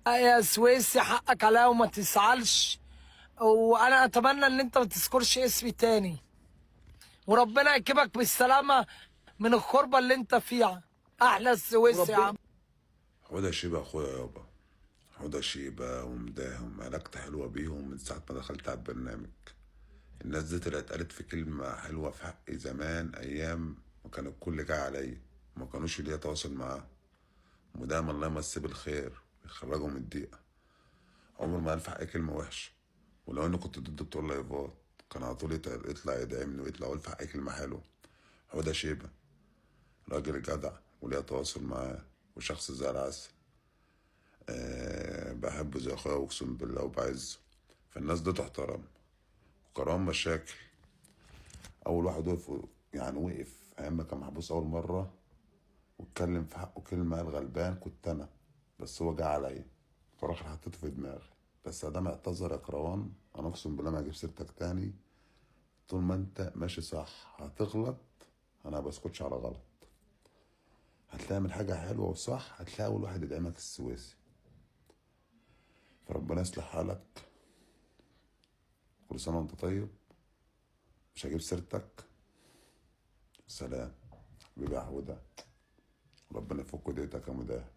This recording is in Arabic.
يا سويسي حقك عليا وما تزعلش. وانا اتمنى ان انت ما تذكرش اسمي تاني، وربنا يكبك بالسلامه من الخربه اللي انت فيها. احلى السويسي يا وربنا. عم. حوده شيبة اخويا يابا. حوده شيبة ومداهم، علاقتي حلوة بيهم من ساعة ما دخلت على البرنامج. الناس دي طلعت قالت في كلمة حلوة في حقي زمان، أيام ما كان الكل جاي عليا، ما كانوش ليا تواصل معاه. مدام الله يمسيه بالخير ويخرجه من الضيقة. عمر ما قال في حقي كلمة وحشة، ولو إني كنت ضده بتوع لايفات كان على طول يطلع يدعمني ويطلع يقول في حقي كلمة حلوة. حوده شيبة راجل جدع وليا تواصل معاه، وشخص زي العسل. بحبه زي اخويا واقسم بالله وبعزه. فالناس دي تحترم. وكرام مشاكل. اول واحد وقف، يعني وقف ايام ما كان محبوس اول مره واتكلم في حقه كلمه، قال غلبان كنت انا، بس هو جه عليا فراح حطيته في دماغي. بس ادام اعتذر يا كروان انا اقسم بالله ما هجيب سيرتك تاني. طول ما انت ماشي صح هتغلط، انا ما بسكتش على غلط. هتلاقي من حاجه حلوه وصح هتلاقي اول واحد يدعمك السويسي. فربنا يصلح حالك. كل سنه وانت طيب. مش هجيب سيرتك. سلام. حبيبي يا حودة. ربنا يفك ديتك يا مداهب.